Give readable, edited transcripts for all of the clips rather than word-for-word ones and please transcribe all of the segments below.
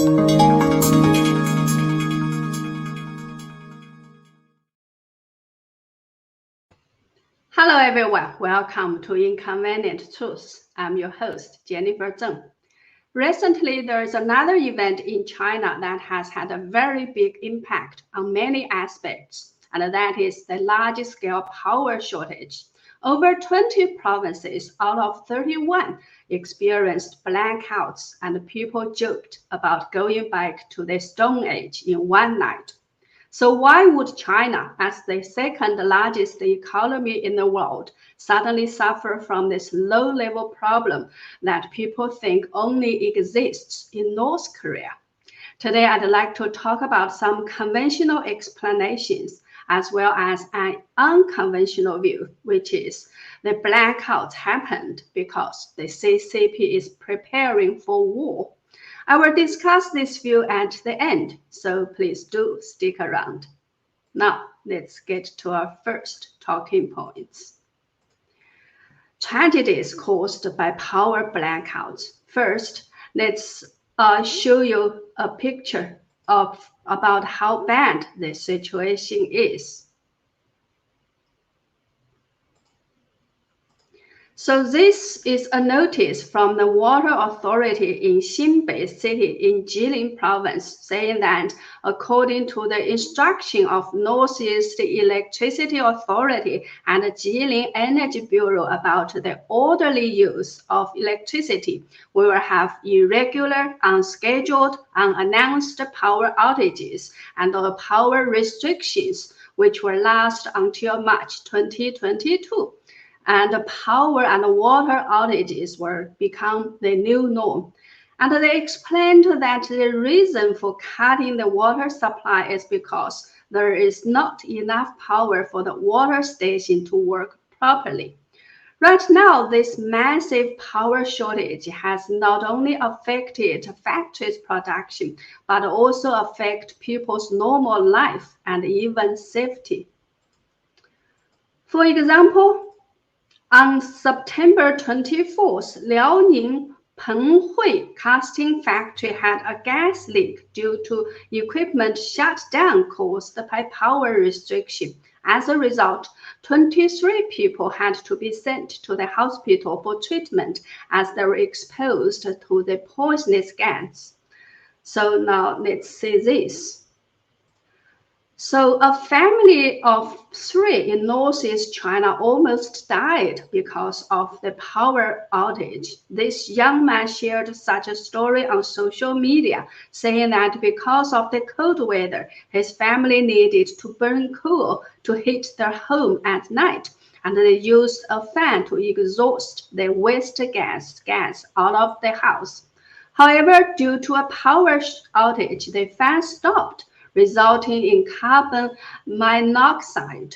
Hello everyone, welcome to Inconvenient Truths. I'm your host, Jennifer Zeng. Recently, there is another event in China that has had a very big impact on many aspects, and that is the large-scale power shortage. Over 20 provinces out of 31 experienced blackouts, and people joked about going back to the Stone Age in one night. So why would China, as the second largest economy in the world, suddenly suffer from this low-level problem that people think only exists in North Korea? Today, I'd like to talk about some conventional explanations as well as an unconventional view, which is the blackouts happened because the CCP is preparing for war. I will discuss this view at the end, so please do stick around. Now, let's get to our first talking points. Tragedies caused by power blackouts. First, let's show you a picture about how bad the situation is. So this is a notice from the water authority in Xinbei city in Jilin province saying that according to the instruction of Northeast Electricity Authority and Jilin Energy Bureau about the orderly use of electricity, we will have irregular, unscheduled, unannounced power outages and power restrictions which will last until March 2022. And power and water outages will become the new norm. And they explained that the reason for cutting the water supply is because there is not enough power for the water station to work properly. Right now, this massive power shortage has not only affected factories' production, but also affect people's normal life and even safety. For example, on September 24th, Liaoning Penghui casting factory had a gas leak due to equipment shutdown caused by power restriction. As a result, 23 people had to be sent to the hospital for treatment as they were exposed to the poisonous gas. So now let's see this. So a family of 3 in Northeast China almost died because of the power outage. This young man shared such a story on social media, saying that because of the cold weather, his family needed to burn coal to heat their home at night, and they used a fan to exhaust the waste gas out of the house. However, due to a power outage, the fan stopped, resulting in carbon monoxide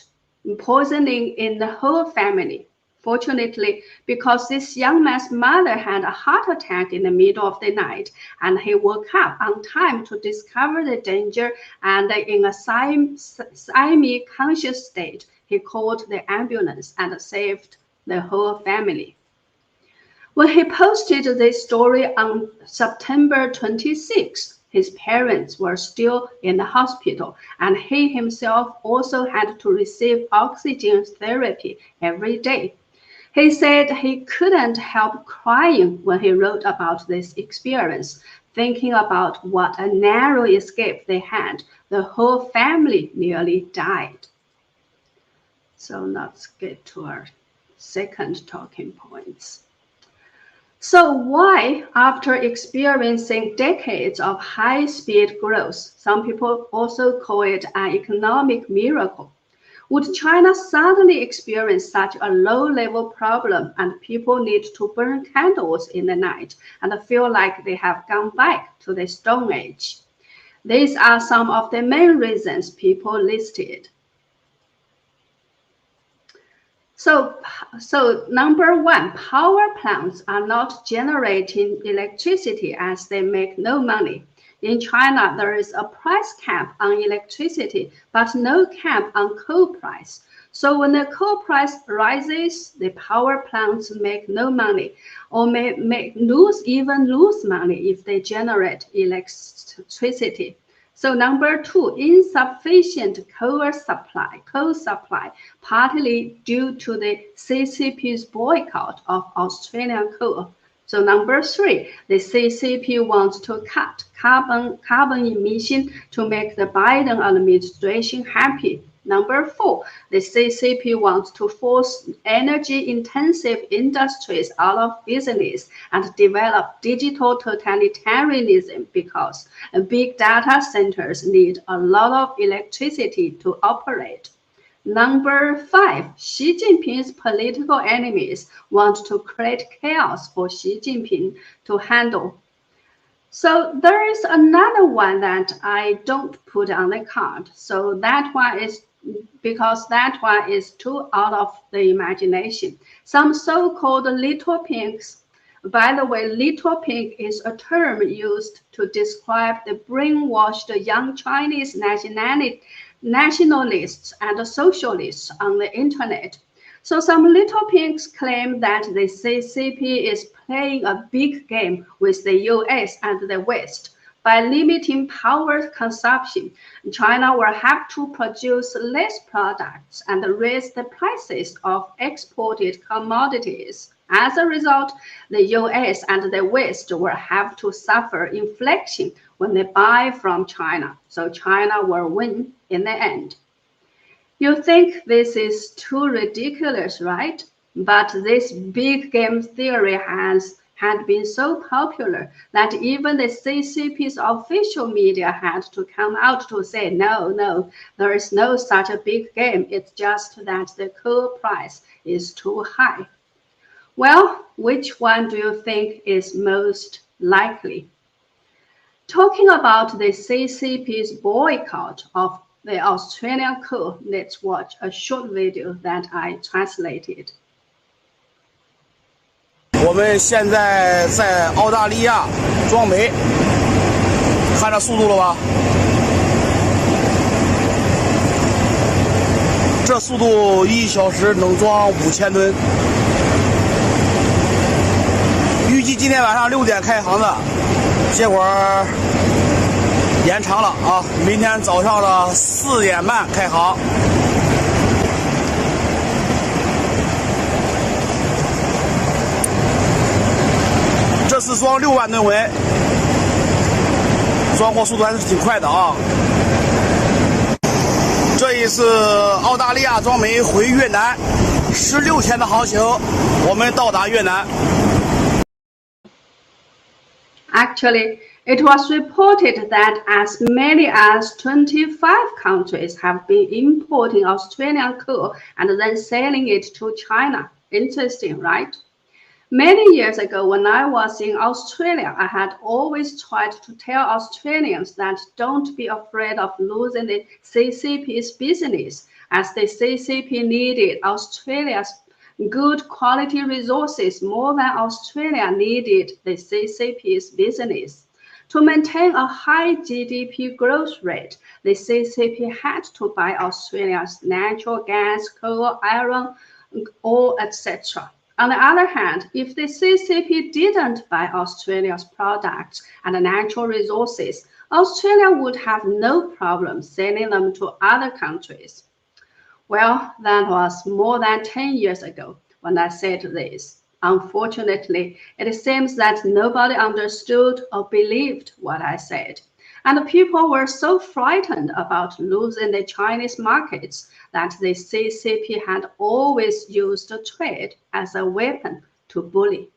poisoning in the whole family. Fortunately, because this young man's mother had a heart attack in the middle of the night, and he woke up on time to discover the danger, and in a semi-conscious state, he called the ambulance and saved the whole family. When he posted this story on September 26th, his parents were still in the hospital, and he himself also had to receive oxygen therapy every day. He said he couldn't help crying when he wrote about this experience, thinking about what a narrow escape they had. The whole family nearly died. So let's get to our second talking points. So why, after experiencing decades of high-speed growth, some people also call it an economic miracle, would China suddenly experience such a low-level problem and people need to burn candles in the night and feel like they have gone back to the Stone Age? These are some of the main reasons people listed. So number 1, power plants are not generating electricity as they make no money. In China, there is a price cap on electricity, but no cap on coal price. So when the coal price rises, the power plants make no money or may lose money if they generate electricity. So number 2, insufficient coal supply, partly due to the CCP's boycott of Australian coal. So number 3, the CCP wants to cut carbon emission to make the Biden administration happy. Number 4, the CCP wants to force energy-intensive industries out of business and develop digital totalitarianism because big data centers need a lot of electricity to operate. Number 5, Xi Jinping's political enemies want to create chaos for Xi Jinping to handle. So there is another one that I don't put on the card. So that one is because that one is too out of the imagination. Some so-called little pinks. By the way, little pink is a term used to describe the brainwashed young Chinese nationalists and socialists on the internet. So some little pinks claim that the CCP is playing a big game with the US and the West. By limiting power consumption, China will have to produce less products and raise the prices of exported commodities. As a result, the US and the West will have to suffer inflation when they buy from China, so China will win in the end. You think this is too ridiculous, right? But this big game theory had been so popular that even the CCP's official media had to come out to say, no, there is no such a big game. It's just that the coal price is too high. Well, which one do you think is most likely? Talking about the CCP's boycott of the Australian coal, let's watch a short video that I translated. 我们现在在澳大利亚装煤，看着速度了吧？这速度1小时能装5000吨。预计今天晚上6点开航的，结果延长了啊！明天早上的4点半开航。这次装6万吨煤，装货速度还是挺快的啊！这一次澳大利亚装煤回越南，16天的航行，我们到达越南。Actually, it was reported that as many as 25 countries have been importing Australian coal and then selling it to China. Interesting, right? Many years ago, when I was in Australia, I had always tried to tell Australians that don't be afraid of losing the CCP's business, as the CCP needed Australia's good quality resources more than Australia needed the CCP's business. To maintain a high GDP growth rate, the CCP had to buy Australia's natural gas, coal, iron ore, etc. On the other hand, if the CCP didn't buy Australia's products and natural resources, Australia would have no problem selling them to other countries. Well, that was more than 10 years ago when I said this. Unfortunately, it seems that nobody understood or believed what I said. And people were so frightened about losing the Chinese markets that the CCP had always used trade as a weapon to bully.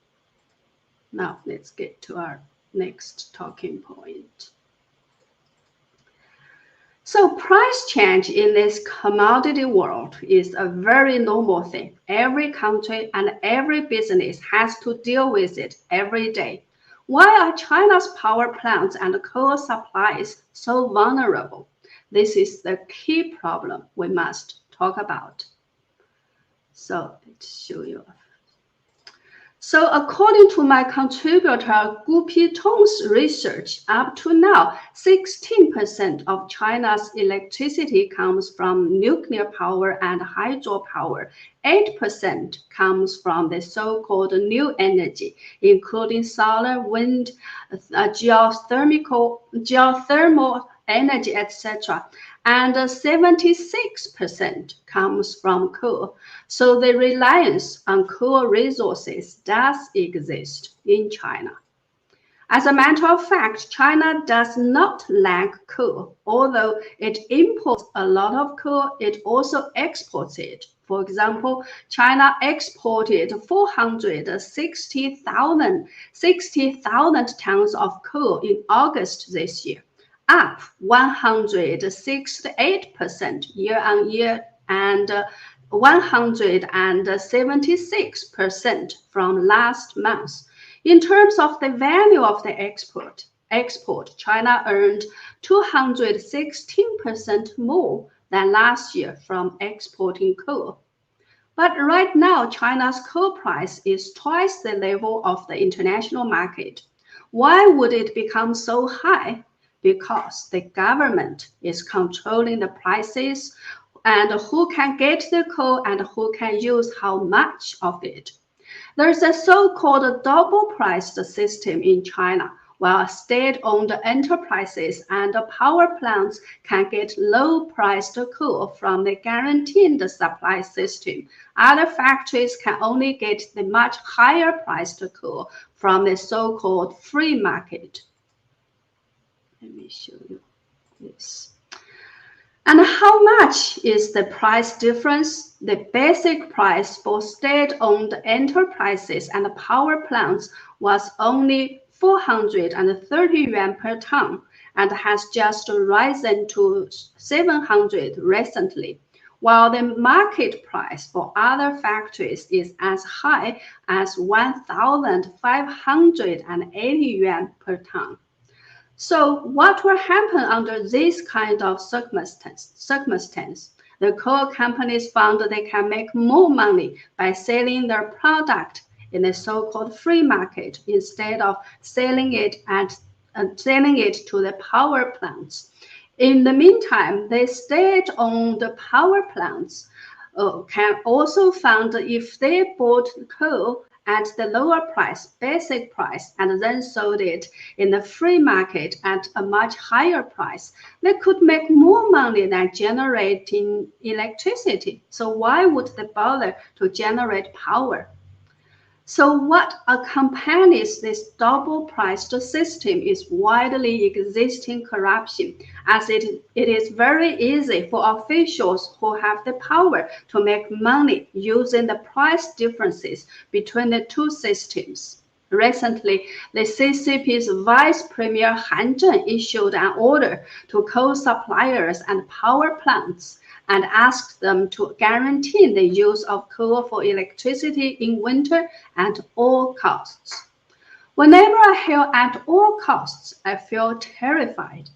Now, let's get to our next talking point. So price change in this commodity world is a very normal thing. Every country and every business has to deal with it every day. Why are China's power plants and coal supplies so vulnerable? This is the key problem we must talk about. So let's show you. So according to my contributor Gupi Tong's research, up to now, 16% of China's electricity comes from nuclear power and hydropower. 8% comes from the so-called new energy, including solar, wind, geothermal energy, etc. And 76% comes from coal. So the reliance on coal resources does exist in China. As a matter of fact, China does not lack coal. Although it imports a lot of coal, it also exports it. For example, China exported 460,000 tons of coal in August this year, up 168% year-on-year and 176% from last month. In terms of the value of the export, China earned 216% more than last year from exporting coal. But right now, China's coal price is twice the level of the international market. Why would it become so high? Because the government is controlling the prices and who can get the coal and who can use how much of it. There's a so-called double-priced system in China, while state-owned enterprises and power plants can get low-priced coal from the guaranteed supply system. Other factories can only get the much higher-priced coal from the so-called free market. Let me show you this. And how much is the price difference? The basic price for state-owned enterprises and power plants was only 430 yuan per ton and has just risen to 700 recently, while the market price for other factories is as high as 1,580 yuan per ton. So what will happen under this kind of circumstance? The coal companies found they can make more money by selling their product in the so-called free market instead of selling it to the power plants. In the meantime, the state-owned power plants can also find if they bought coal at the lower price, basic price, and then sold it in the free market at a much higher price, they could make more money than generating electricity. So why would they bother to generate power? So what accompanies this double-priced system is widely existing corruption, as it is very easy for officials who have the power to make money using the price differences between the two systems. Recently, the CCP's Vice Premier Han Zeng issued an order to coal suppliers and power plants and asked them to guarantee the use of coal for electricity in winter at all costs. Whenever I hear at all costs, I feel terrified,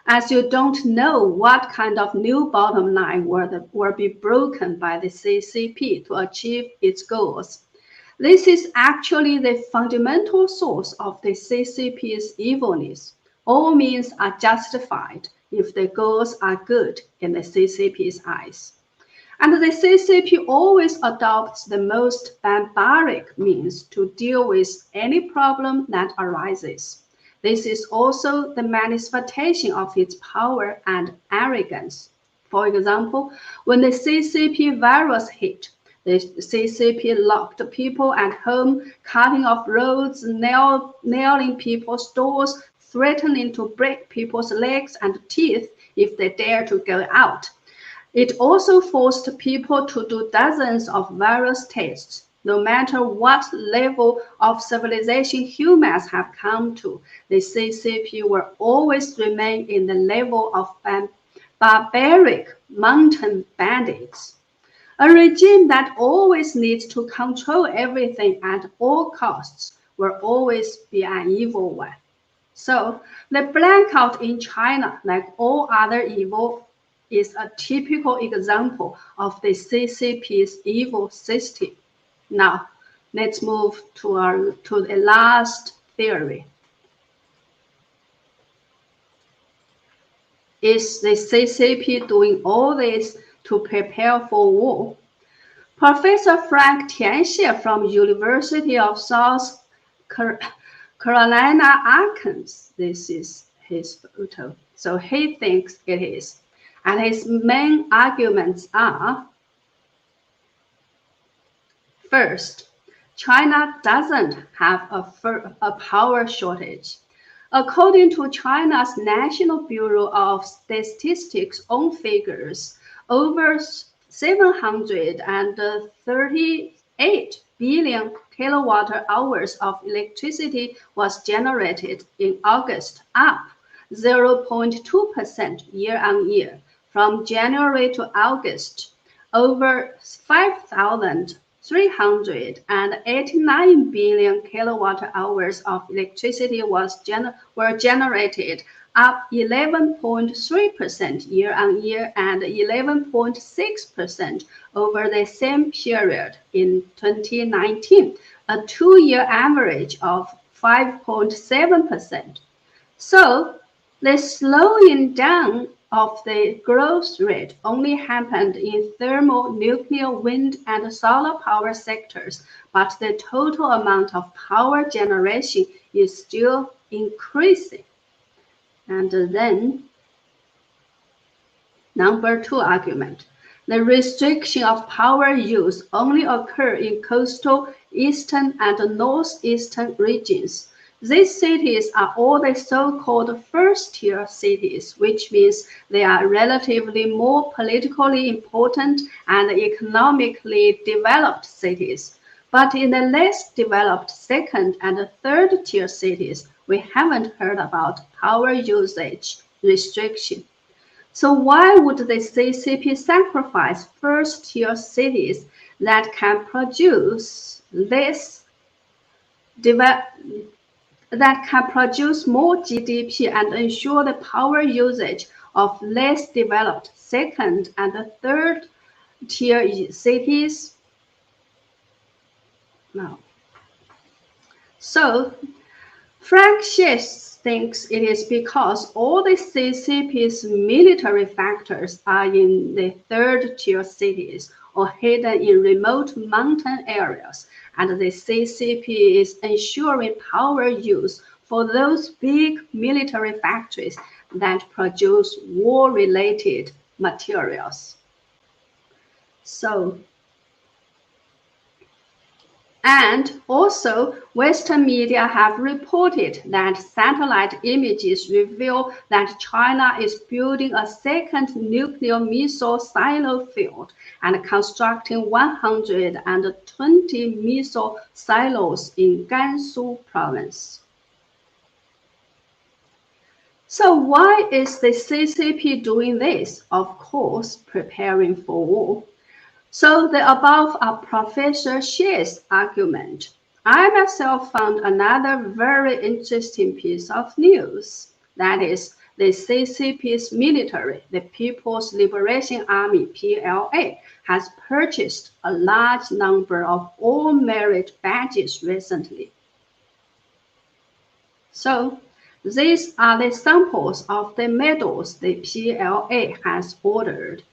as you don't know what kind of new bottom line will be broken by the CCP to achieve its goals. This is actually the fundamental source of the CCP's evilness. All means are justified if the goals are good in the CCP's eyes. And the CCP always adopts the most barbaric means to deal with any problem that arises. This is also the manifestation of its power and arrogance. For example, when the CCP virus hit, the CCP locked people at home, cutting off roads, nailing people's doors, threatening to break people's legs and teeth if they dare to go out. It also forced people to do dozens of virus tests. No matter what level of civilization humans have come to, the CCP will always remain in the level of barbaric mountain bandits. A regime that always needs to control everything at all costs will always be an evil one. So the blackout in China, like all other evil, is a typical example of the CCP's evil system. Now, let's move to the last theory. Is the CCP doing all this to prepare for war? Professor Frank Tianxie from University of South Carolina Arkansas, this is his photo, so he thinks it is. And his main arguments are, first, China doesn't have a power shortage. According to China's National Bureau of Statistics' own figures, over 738 billion kilowatt hours of electricity was generated in August, up 0.2% year-on-year. From January to August, over 5,389 billion kilowatt hours of electricity were generated, up 11.3% year-on-year and 11.6% over the same period in 2019, a two-year average of 5.7%. So the slowing down of the growth rate only happened in thermal, nuclear, wind, and solar power sectors, but the total amount of power generation is still increasing. And then, number 2 argument. The restriction of power use only occur in coastal, eastern, and northeastern regions. These cities are all the so-called first-tier cities, which means they are relatively more politically important and economically developed cities. But in the less developed second and third-tier cities, we haven't heard about power usage restriction. So why would the CCP sacrifice first-tier cities that can produce more GDP and ensure the power usage of less developed second and third tier cities? No. So Frank Schiess thinks it is because all the CCP's military factors are in the third tier cities or hidden in remote mountain areas, and the CCP is ensuring power use for those big military factories that produce war-related materials. And also, Western media have reported that satellite images reveal that China is building a second nuclear missile silo field and constructing 120 missile silos in Gansu province. So why is the CCP doing this? Of course, preparing for war. So the above are Professor Schiess' argument. I myself found another very interesting piece of news. That is, the CCP's military, the People's Liberation Army, PLA, has purchased a large number of all-merit badges recently. So these are the samples of the medals the PLA has ordered.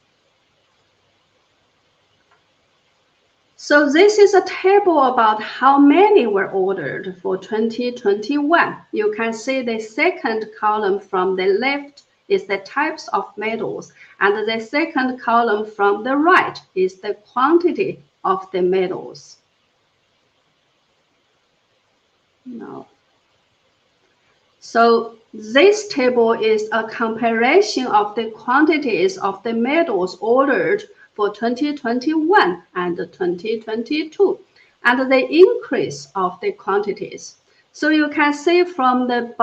So this is a table about how many were ordered for 2021. You can see the second column from the left is the types of medals, and the second column from the right is the quantity of the medals. No. So this table is a comparison of the quantities of the medals ordered for 2021 and 2022, and the increase of the quantities. So you can see from the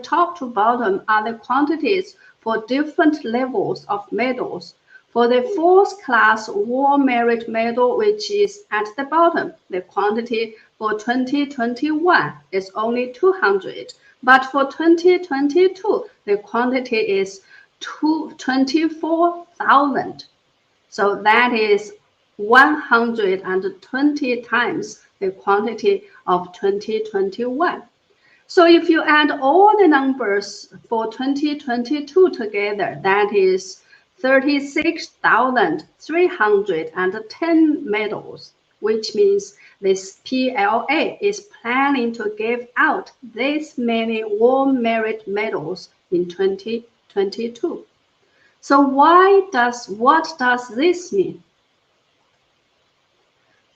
top to bottom are the quantities for different levels of medals. For the fourth class War Merit Medal, which is at the bottom, the quantity for 2021 is only 200, but for 2022, the quantity is 24,000. So that is 120 times the quantity of 2021. So if you add all the numbers for 2022 together, that is 36,310 medals, which means this PLA is planning to give out this many war merit medals in 2022. So what does this mean?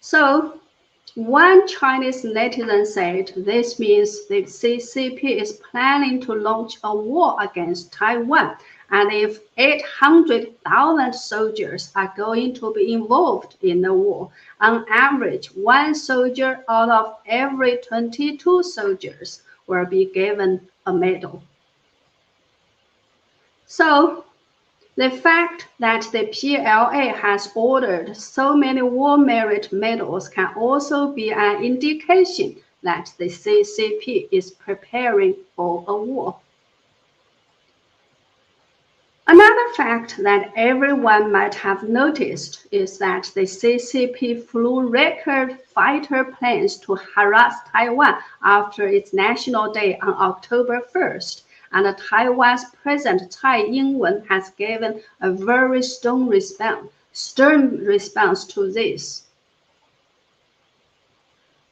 So one Chinese netizen said this means the CCP is planning to launch a war against Taiwan, and if 800,000 soldiers are going to be involved in the war, on average, one soldier out of every 22 soldiers will be given a medal. So the fact that the PLA has ordered so many war merit medals can also be an indication that the CCP is preparing for a war. Another fact that everyone might have noticed is that the CCP flew record fighter planes to harass Taiwan after its National Day on October 1st. And Taiwan's President Tsai Ing-wen has given a very stern response to this.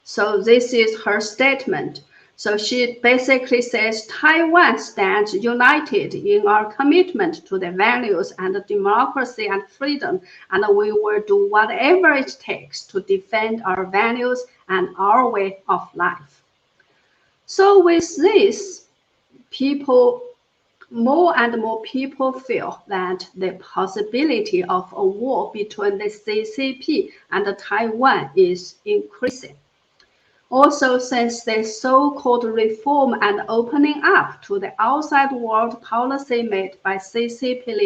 So this is her statement. So she basically says Taiwan stands united in our commitment to the values and democracy and freedom, and we will do whatever it takes to defend our values and our way of life. So with this, more and more people feel that the possibility of a war between the CCP and Taiwan is increasing. Also, since the so-called reform and opening up to the outside world policy made by CCP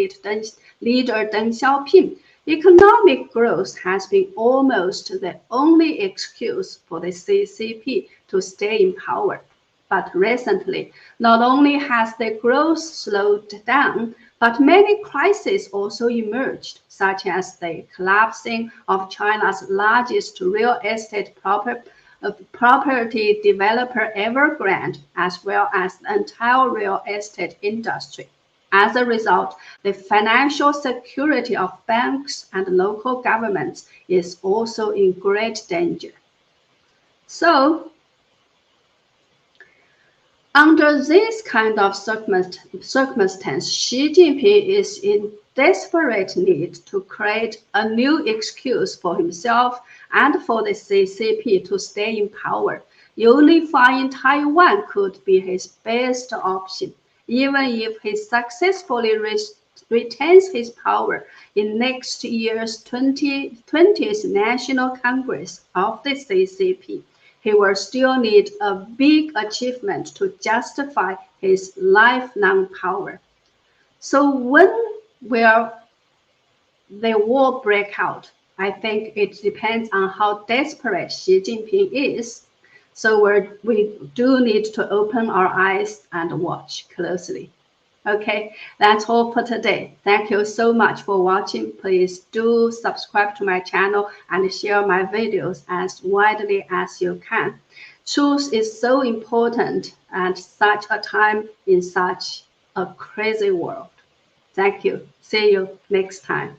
leader Deng Xiaoping, economic growth has been almost the only excuse for the CCP to stay in power. But recently, not only has the growth slowed down, but many crises also emerged, such as the collapsing of China's largest real estate property developer Evergrande, as well as the entire real estate industry. As a result, the financial security of banks and local governments is also in great danger. So, under this kind of circumstance, Xi Jinping is in desperate need to create a new excuse for himself and for the CCP to stay in power. Unifying Taiwan could be his best option, even if he successfully retains his power in next year's 2020th National Congress of the CCP. He will still need a big achievement to justify his lifelong power. So when will the war break out? I think it depends on how desperate Xi Jinping is. So we do need to open our eyes and watch closely. Okay, that's all for today. Thank you so much for watching. Please do subscribe to my channel and share my videos as widely as you can. Truth is so important at such a time in such a crazy world. Thank you. See you next time.